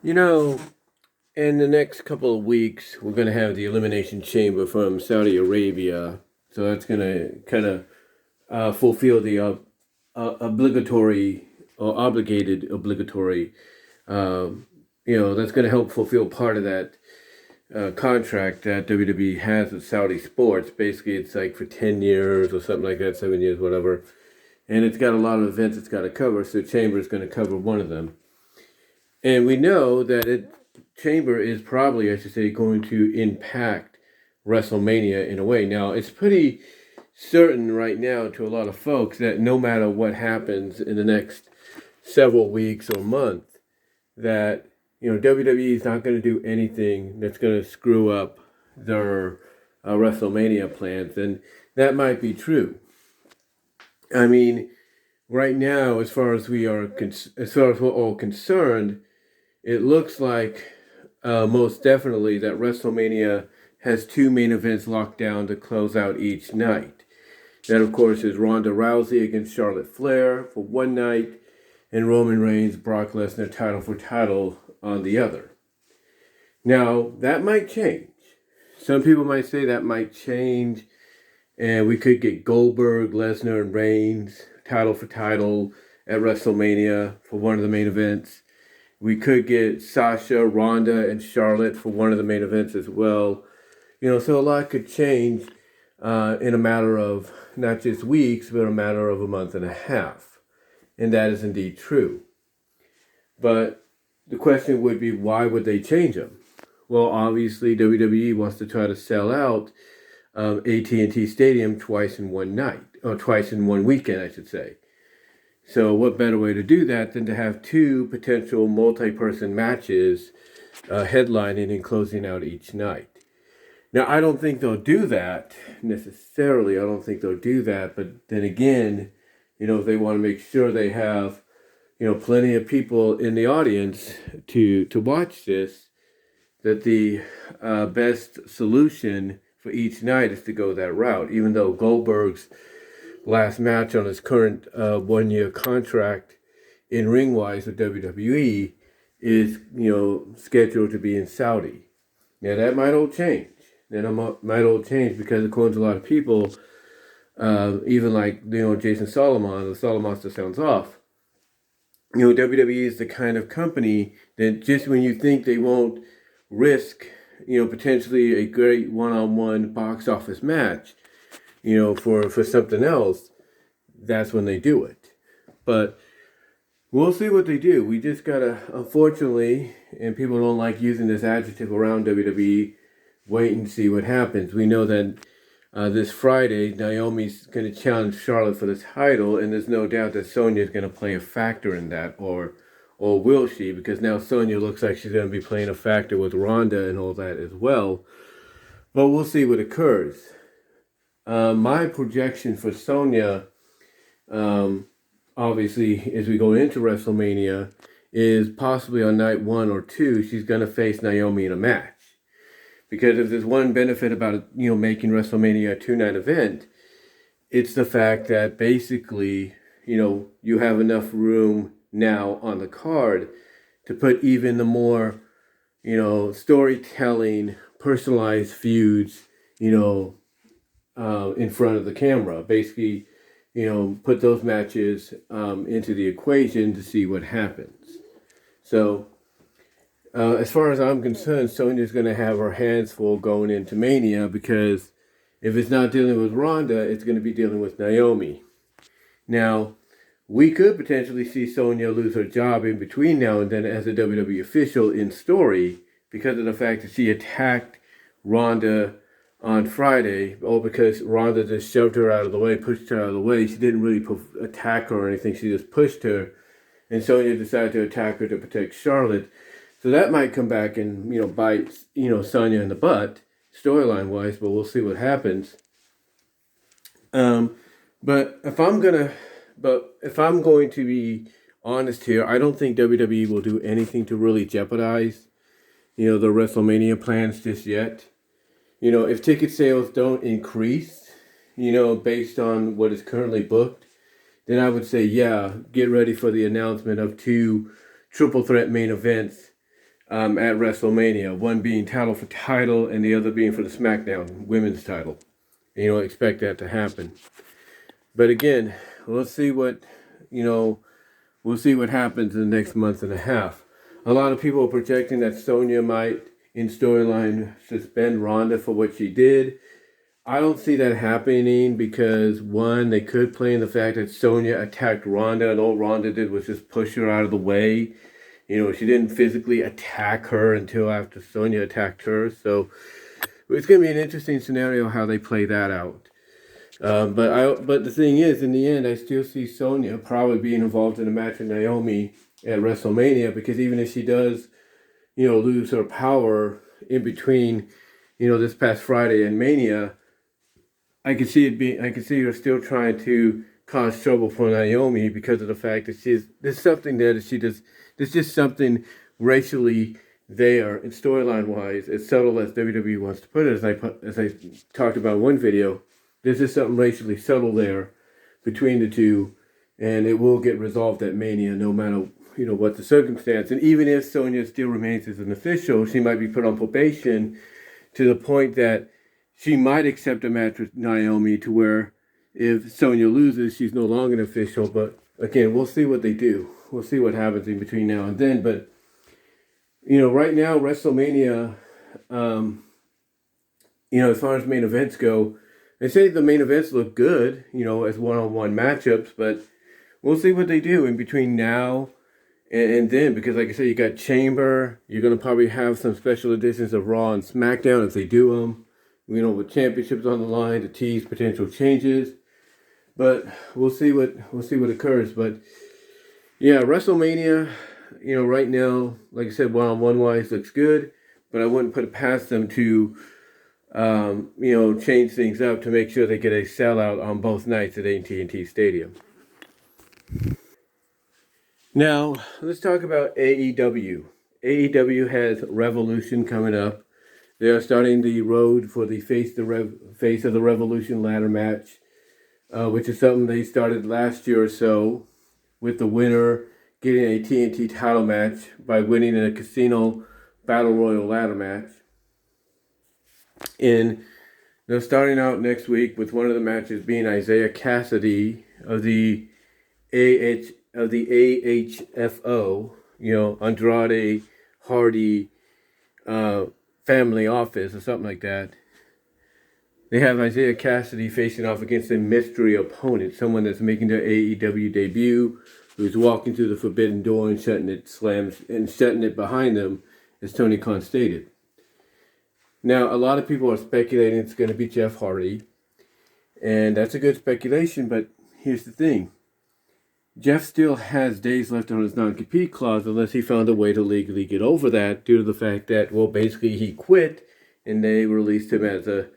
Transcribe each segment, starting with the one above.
You know, in the next couple of weeks, we're going to have the Elimination Chamber from Saudi Arabia. So that's going to kind of fulfill the obligatory or obligated obligatory. That's going to help fulfill part of that contract that WWE has with Saudi Sports. Basically, it's like for 10 years or something like that, 7 years, whatever. And it's got a lot of events it's got to cover, so Chamber is going to cover one of them. And we know that Chamber is probably, I should say, going to impact WrestleMania in a way. Now, it's pretty certain right now to a lot of folks that no matter what happens in the next several weeks or month, that WWE is not going to do anything that's going to screw up their WrestleMania plans, and that might be true. I mean, right now, as far as as far as we're all concerned, it looks like most definitely that WrestleMania has two main events locked down to close out each night. That, of course, is Ronda Rousey against Charlotte Flair for one night, and Roman Reigns, Brock Lesnar title for title on the other. Now, that might change. Some people might say that might change, and we could get Goldberg, Lesnar, and Reigns title for title at WrestleMania for one of the main events. We could get Sasha, Ronda, and Charlotte for one of the main events as well. So a lot could change in a matter of not just weeks, but a matter of a month and a half. And that is indeed true. But the question would be, why would they change them? Well, obviously, WWE wants to try to sell out AT&T Stadium twice in one night, or twice in one weekend, I should say. So what better way to do that than to have two potential multi-person matches headlining and closing out each night? Now, I don't think they'll do that necessarily. I don't think they'll do that. But then again, if they want to make sure they have, plenty of people in the audience to watch this, that the best solution for each night is to go that route. Even though Goldberg's last match on his current 1 year contract in ring-wise with WWE is, scheduled to be in Saudi. Now, that might all change. Because according to a lot of people, even like, Jason Solomon, the Solomonster sounds off. WWE is the kind of company that just when you think they won't risk, potentially a great one-on-one box office match, for something else, that's when they do it. But we'll see what they do. We just gotta, unfortunately, and people don't like using this adjective around WWE, wait and see what happens. We know that this Friday, Naomi's going to challenge Charlotte for the title, and there's no doubt that Sonya's going to play a factor in that, or will she? Because now Sonya looks like she's going to be playing a factor with Ronda and all that as well. But we'll see what occurs. My projection for Sonya, obviously, as we go into WrestleMania, is possibly on night 1 or 2, she's going to face Naomi in a match. Because if there's one benefit about making WrestleMania a 2-night event, it's the fact that basically, you have enough room now on the card to put even the more, storytelling, personalized feuds, in front of the camera. Basically, put those matches into the equation to see what happens. So, as far as I'm concerned, Sonya's going to have her hands full going into Mania, because if it's not dealing with Ronda, it's going to be dealing with Naomi. Now, we could potentially see Sonya lose her job in between now and then as a WWE official in story, because of the fact that she attacked Ronda on Friday, or because Ronda just shoved her out of the way, pushed her out of the way. She didn't really attack her or anything. She just pushed her, and Sonya decided to attack her to protect Charlotte. So that might come back and, bite, Sonya in the butt, storyline-wise, but we'll see what happens. But if I'm going to be honest here, I don't think WWE will do anything to really jeopardize, the WrestleMania plans just yet. If ticket sales don't increase, based on what is currently booked, then I would say, yeah, get ready for the announcement of 2 triple threat main events at WrestleMania. One being title for title, and the other being for the SmackDown women's title. And you don't expect that to happen. But again, let's see what we'll see what happens in the next month and a half. A lot of people are projecting that Sonya might, in storyline, suspend Ronda for what she did. I don't see that happening because, one, they could play in the fact that Sonya attacked Ronda, and all Ronda did was just push her out of the way. She didn't physically attack her until after Sonya attacked her. So it's going to be an interesting scenario how they play that out. But the thing is, in the end, I still see Sonya probably being involved in a match with Naomi at WrestleMania, because even if she does, lose her power in between, this past Friday and Mania, I can see her still trying to cause trouble for Naomi because of the fact that there's something there that she does. There's just something racially there, and storyline wise, as subtle as WWE wants to put it, as I talked about in one video. There's just something racially subtle there between the two, and it will get resolved at Mania no matter, what the circumstance. And even if Sonya still remains as an official, she might be put on probation to the point that she might accept a match with Naomi, to where if Sonya loses, she's no longer an official. But again, we'll see what they do. We'll see what happens in between now and then. But, right now, WrestleMania, as far as main events go, they say the main events look good, as one-on-one matchups, but we'll see what they do in between now and then, because like I said, you got Chamber, you're going to probably have some special editions of Raw and SmackDown if they do them, with championships on the line to tease potential changes, but we'll see what occurs. But yeah, WrestleMania, right now, like I said, one-on-one wise looks good, but I wouldn't put it past them to change things up to make sure they get a sellout on both nights at AT&T Stadium. Now, let's talk about AEW. AEW has Revolution coming up. They are starting the road for the Face of the Revolution ladder match, which is something they started last year or so, with the winner getting a TNT title match by winning in a casino battle royal ladder match. And they're starting out next week with one of the matches being Isaiah Cassidy of the AHFO, Andrade Hardy family office or something like that. They have Isaiah Cassidy facing off against a mystery opponent, someone that's making their AEW debut, who's walking through the forbidden door and shutting it behind them, as Tony Khan stated. Now, a lot of people are speculating it's going to be Jeff Hardy, and that's a good speculation, but here's the thing. Jeff still has days left on his non-compete clause unless he found a way to legally get over that, due to the fact that, basically he quit and they released him as a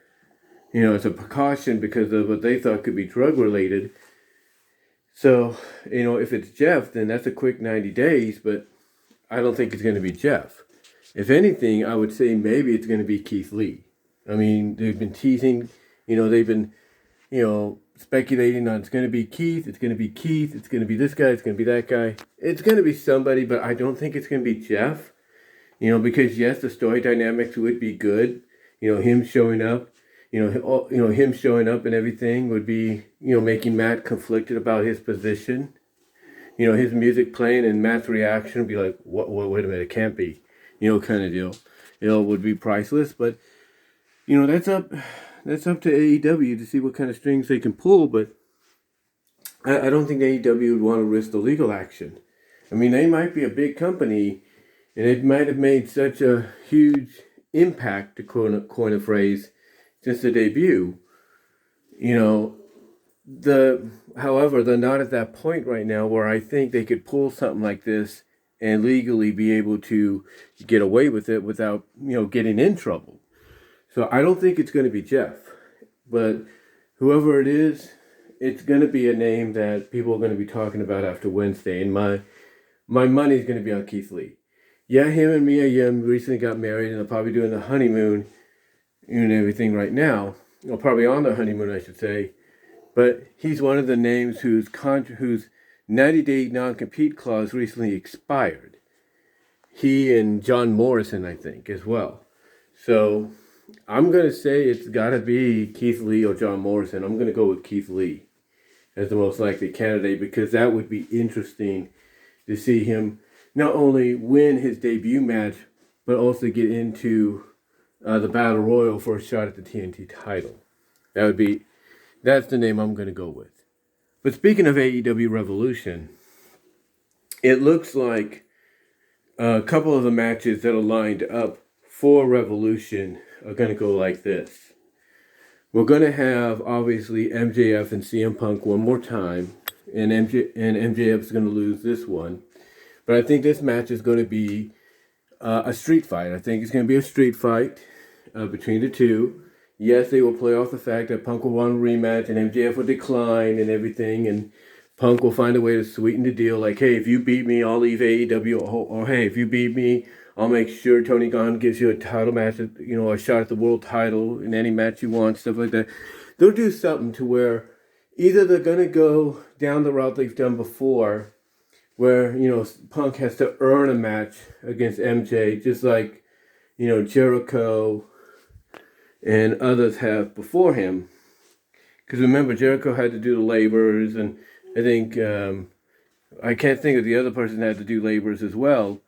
precaution because of what they thought could be drug related. So, if it's Jeff, then that's a quick 90 days, but I don't think it's going to be Jeff. If anything, I would say maybe it's going to be Keith Lee. I mean, they've been teasing, they've been, speculating on it's going to be Keith, it's going to be Keith, it's going to be this guy, it's going to be that guy. It's going to be somebody, but I don't think it's going to be Jeff, because yes, the story dynamics would be good. Him showing up, him showing up and everything would be, making Matt conflicted about his position. His music playing and Matt's reaction would be like, what, wait a minute, it can't be. Kind of deal. Would be priceless. But, that's up to AEW to see what kind of strings they can pull. But I don't think AEW would want to risk the legal action. I mean, they might be a big company, and it might have made such a huge impact, to coin a phrase, since the debut. However, they're not at that point right now where I think they could pull something like this and legally be able to get away with it without, getting in trouble. So I don't think it's going to be Jeff. But whoever it is, it's going to be a name that people are going to be talking about after Wednesday. And my money's going to be on Keith Lee. Yeah, him and Mia Yim recently got married, and they're probably doing the honeymoon and everything right now. Or probably on the honeymoon, I should say. But he's one of the names whose 90-day non-compete clause recently expired. he and John Morrison, I think, as well. So I'm going to say it's got to be Keith Lee or John Morrison. I'm going to go with Keith Lee as the most likely candidate because that would be interesting to see him not only win his debut match, but also get into the Battle Royal for a shot at the TNT title. That's the name I'm going to go with. But speaking of AEW Revolution, it looks like a couple of the matches that are lined up for Revolution are going to go like this. We're going to have, obviously, MJF and CM Punk one more time, and MJF is going to lose this one. But I think this match is going to be a street fight. I think it's going to be a street fight between the two. Yes, they will play off the fact that Punk will want a rematch and MJF will decline and everything, and Punk will find a way to sweeten the deal. Like, hey, if you beat me, I'll leave AEW, or hey, if you beat me, I'll make sure Tony Khan gives you a title match, a shot at the world title in any match you want, stuff like that. They'll do something to where either they're going to go down the route they've done before, where, Punk has to earn a match against MJ, just like, Jericho and others have before him. Because remember, Jericho had to do the labors, and I think, I can't think of the other person that had to do labors as well,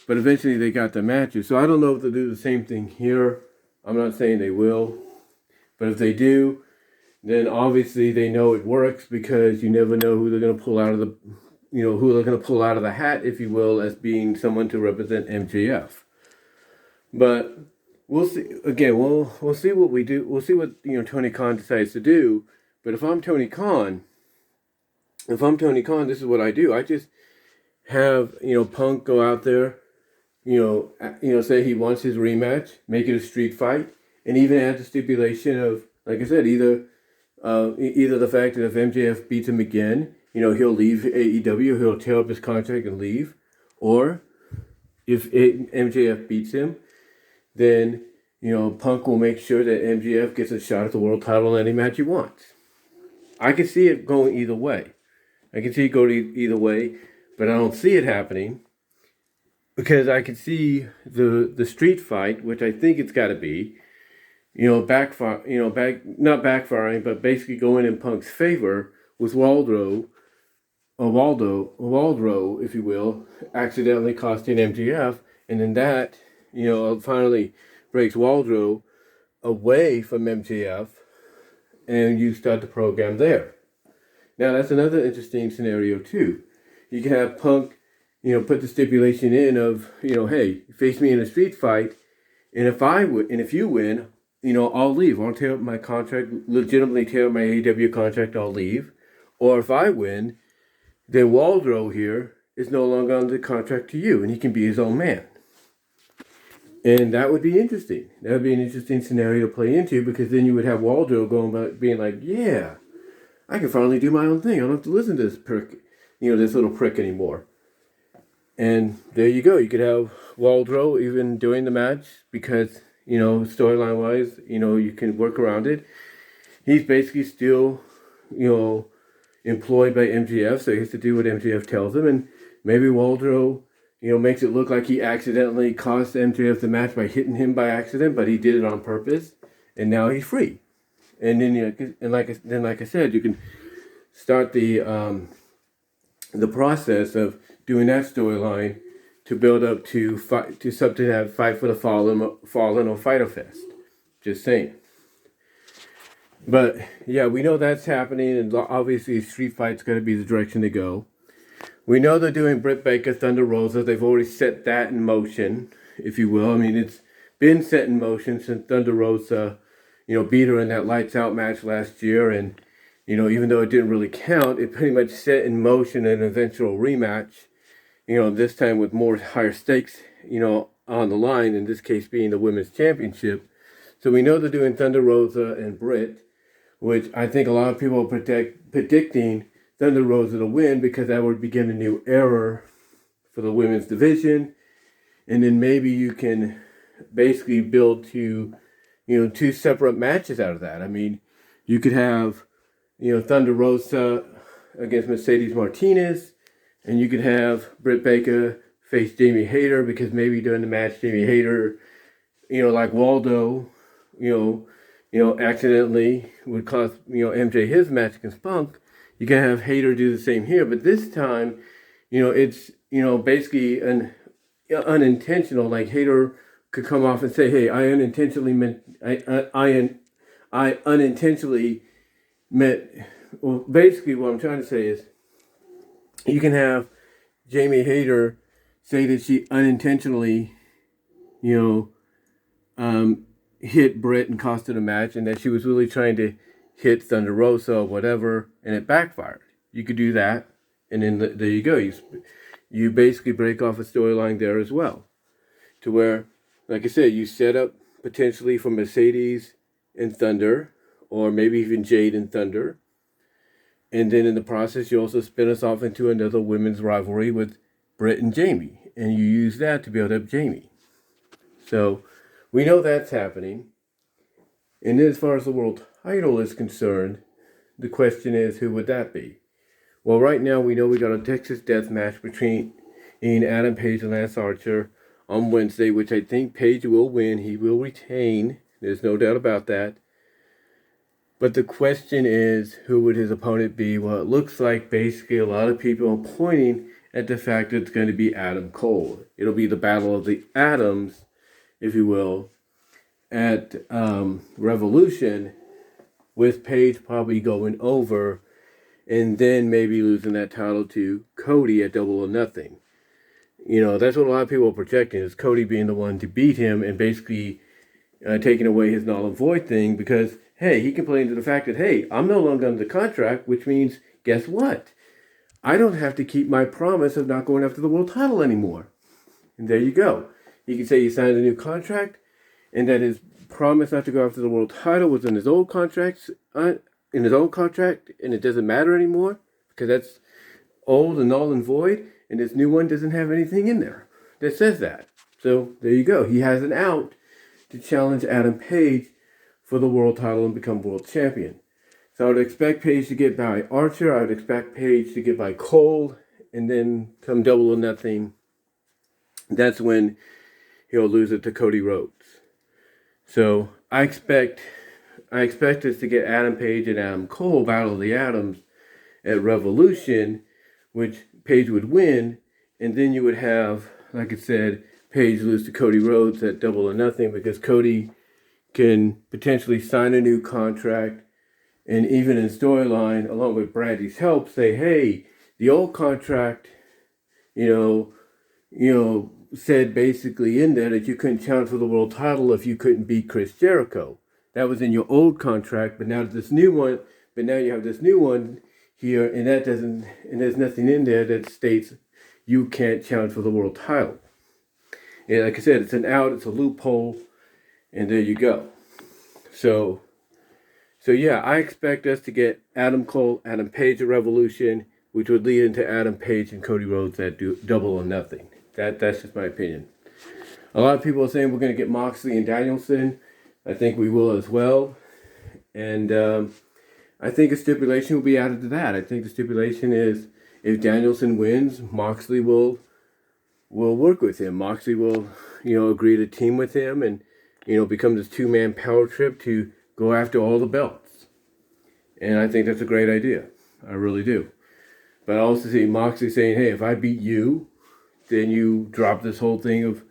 but eventually they got the matches. So I don't know if they'll do the same thing here. I'm not saying they will, but if they do, then obviously they know it works because you never know who they're going to pull out of the hat, if you will, as being someone to represent MJF. But we'll see. Again, we'll see what we do. We'll see what Tony Khan decides to do. But if I'm Tony Khan, this is what I do. I just have Punk go out there, say he wants his rematch, make it a street fight, and even add the stipulation of, like I said, either the fact that if MJF beats him again, he'll leave AEW, he'll tear up his contract and leave, or if MJF beats him, then Punk will make sure that MJF gets a shot at the world title in any match he wants. I can see it going either way. But I don't see it happening because I can see the street fight, which I think it's got to be, not backfiring, but basically going in Punk's favor with Waldro, if you will, accidentally costing MJF, and then that, finally breaks Waldro away from MJF, and you start the program there. Now, that's another interesting scenario, too. You can have Punk, put the stipulation in of, hey, face me in a street fight, and if you win, I'll leave. I'll tear up my contract, legitimately tear up my AEW contract, I'll leave. Or if I win, then Waldro here is no longer under contract to you, and he can be his own man. And that would be interesting. That would be an interesting scenario to play into, because then you would have Waldro going back, being like, yeah, I can finally do my own thing. I don't have to listen to this prick, this little prick anymore. And there you go. You could have Waldro even doing the match because, storyline wise, you can work around it. He's basically still, employed by MJF, so he has to do what MJF tells him. And maybe Waldro, makes it look like he accidentally cost MJF the match by hitting him by accident, but he did it on purpose, and now he's free. And then, like I said, you can start the process of doing that storyline to build up to something that Fight for the Fallen or Fyter Fest. Just saying. But yeah, we know that's happening, and obviously Street Fight's going to be the direction to go. We know they're doing Britt Baker, Thunder Rosa. They've already set that in motion, if you will. I mean, it's been set in motion since Thunder Rosa, beat her in that Lights Out match last year. And, even though it didn't really count, it pretty much set in motion an eventual rematch, this time with more higher stakes, on the line, in this case being the Women's Championship. So we know they're doing Thunder Rosa and Britt, which I think a lot of people are predicting Thunder Rosa to win, because that would begin a new era for the women's division. And then maybe you can basically build to, two separate matches out of that. I mean, you could have, Thunder Rosa against Mercedes Martinez, and you could have Britt Baker face Jamie Hayter, because maybe during the match Jamie Hayter, like Waldo, accidentally would cost MJ his match against Punk. You can have Hayter do the same here, but this time, it's basically an unintentional. Like Hayter could come off and say, "Hey, I unintentionally meant I unintentionally meant." Well, basically, what I'm trying to say is, you can have Jamie Hayter say that she unintentionally, hit Britt and cost her the match, and that she was really trying to hit Thunder Rosa or whatever, and it backfired. You could do that, and then there you go. You basically break off a storyline there as well, to where, like I said, you set up potentially for Mercedes and Thunder, or maybe even Jade and Thunder, and then in the process you also spin us off into another women's rivalry with Britt and Jamie, and you use that to build up Jamie. So we know that's happening. And then as far as the world title is concerned, the question is, who would that be? Well, right now we know we got a Texas death match between Adam Page and Lance Archer on Wednesday, which I think Page will win. He will retain. There's no doubt about that. But the question is, who would his opponent be? Well, it looks like basically a lot of people are pointing at the fact that it's going to be Adam Cole. It'll be the battle of the Atoms, if you will, at Revolution, with Page probably going over and then maybe losing that title to Cody at Double or Nothing. That's what a lot of people are projecting, is Cody being the one to beat him and basically taking away his null and void thing, because, hey, he complained to the fact that, hey, I'm no longer under the contract, which means, guess what? I don't have to keep my promise of not going after the world title anymore. And there you go. He can say he signed a new contract, and that his promise not to go after the world title was in his old contract, and it doesn't matter anymore, because that's old and null and void, and this new one doesn't have anything in there that says that. So there you go. He has an out to challenge Adam Page for the world title and become world champion. So I would expect Page to get by Archer. I would expect Page to get by Cole, and then come Double or Nothing, that's when he'll lose it to Cody Rhodes. So I expect us to get Adam Page and Adam Cole Battle of the Atoms at Revolution, which Page would win, and then you would have, like I said, Page lose to Cody Rhodes at Double or Nothing, because Cody can potentially sign a new contract, and even in storyline, along with Brandy's help, say, hey, the old contract, said basically in there that you couldn't challenge for the world title if you couldn't beat Chris Jericho. That was in your old contract, but now you have this new one here, and there's nothing in there that states you can't challenge for the world title. And like I said, it's an out, it's a loophole, and there you go. So yeah, I expect us to get Adam Cole, Adam Page at Revolution, which would lead into Adam Page and Cody Rhodes at Double or Nothing. That's just my opinion. A lot of people are saying we're going to get Moxley and Danielson. I think we will as well. And I think a stipulation will be added to that. I think the stipulation is, if Danielson wins, Moxley will work with him. Moxley will, agree to team with him and, become this two-man power trip to go after all the belts. And I think that's a great idea. I really do. But I also see Moxley saying, hey, if I beat you, then you drop this whole thing of,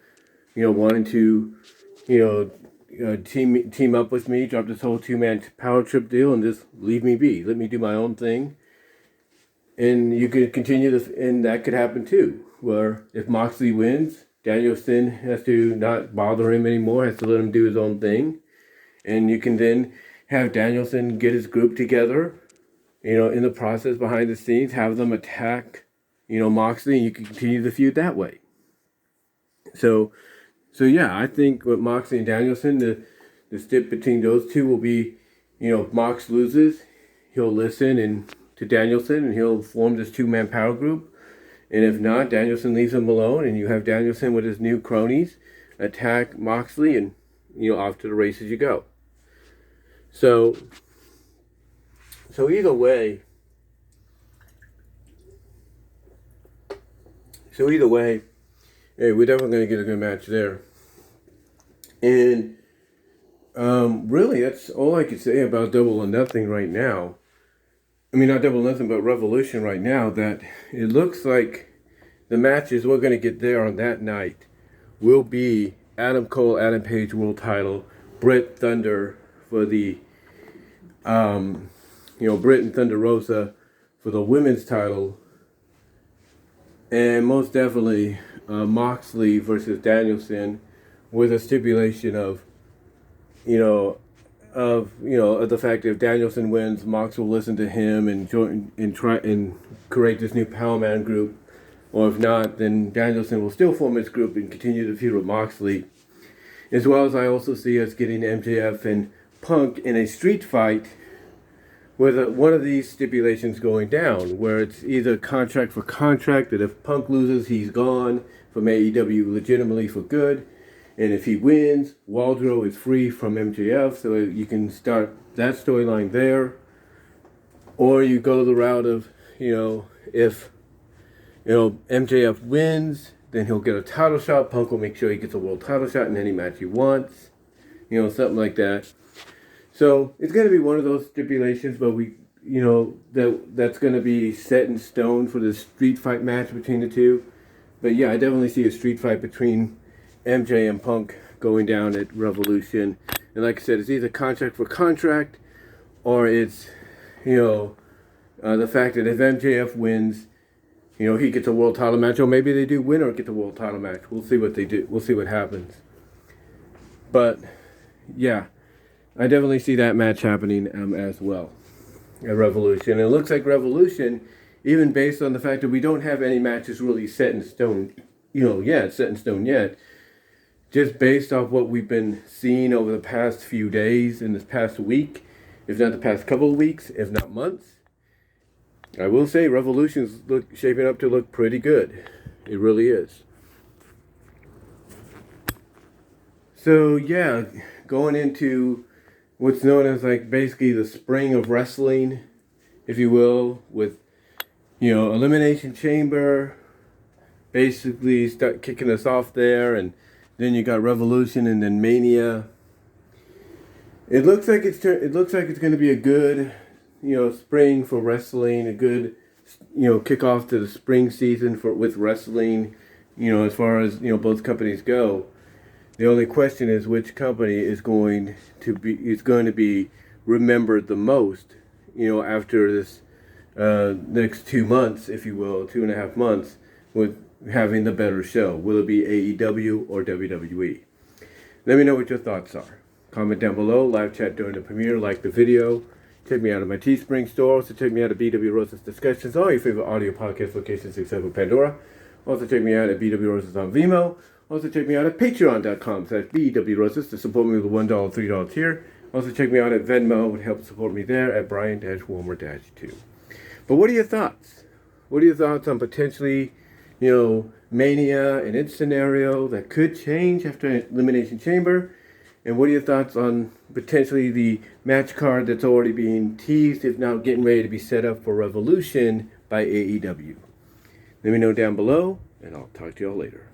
wanting to, team up with me, drop this whole two-man power trip deal, and just leave me be. Let me do my own thing. And you could continue this, and that could happen too, where if Moxley wins, Danielson has to not bother him anymore, has to let him do his own thing. And you can then have Danielson get his group together, in the process behind the scenes, have them attack, Moxley, and you can continue the feud that way. So yeah, I think with Moxley and Danielson, the stip between those two will be, if Mox loses, he'll listen to Danielson, and he'll form this two-man power group. And if not, Danielson leaves him alone, and you have Danielson with his new cronies attack Moxley, and, off to the races you go. So either way, Hey, we're definitely going to get a good match there. And really, that's all I can say about Double or Nothing right now. I mean, not Double or Nothing, but Revolution right now. That it looks like the matches we're going to get there on that night will be Adam Cole, Adam Page world title, Britt Thunder for the, Britt and Thunder Rosa for the women's title, and most definitely Moxley versus Danielson with a stipulation of, of the fact that if Danielson wins, Mox will listen to him and join and try and create this new Power Man group. Or if not, then Danielson will still form his group and continue to feud with Moxley. As well as I also see us getting MJF and Punk in a street fight with one of these stipulations going down, where it's either contract for contract, that if Punk loses, he's gone from AEW legitimately for good. And if he wins, Waldrow is free from MJF, so you can start that storyline there. Or you go the route of, if MJF wins, then he'll get a title shot. Punk will make sure he gets a world title shot in any match he wants. Something like that. So it's going to be one of those stipulations, but that's going to be set in stone for the street fight match between the two. But yeah, I definitely see a street fight between MJ and Punk going down at Revolution. And like I said, it's either contract for contract, or it's, the fact that if MJF wins, he gets a world title match, or maybe they do win or get the world title match. We'll see what they do. We'll see what happens. But yeah, I definitely see that match happening as well at Revolution. And it looks like Revolution, even based on the fact that we don't have any matches really set in stone, yet, just based off what we've been seeing over the past few days and this past week, if not the past couple of weeks, if not months, I will say Revolution's shaping up to look pretty good. It really is. So yeah, going into what's known as like basically the spring of wrestling, if you will, with Elimination Chamber basically start kicking us off there, and then you got Revolution and then Mania. It looks like it's going to be a good spring for wrestling, a good, kickoff to the spring season with wrestling, as far as, both companies go. The only question is which company is going to be remembered the most, after this next 2 months, if you will, 2.5 months, with having the better show. Will it be AEW or WWE? Let me know what your thoughts are. Comment down below, live chat during the premiere, like the video. Check me out at my Teespring store. Also check me out at BW Rosa's Discussions, all your favorite audio podcast locations except for Pandora. Also check me out at BW Rosas on VENMO. Also check me out at patreon.com/BW Rosas to support me with a $1, $3 tier. Also check me out at Venmo. It would help support me there at Brian-Wilmer-2. But what are your thoughts? What are your thoughts on potentially, Mania and its scenario that could change after Elimination Chamber? And what are your thoughts on potentially the match card that's already being teased, if not getting ready to be set up for Revolution by AEW? Let me know down below, and I'll talk to y'all later.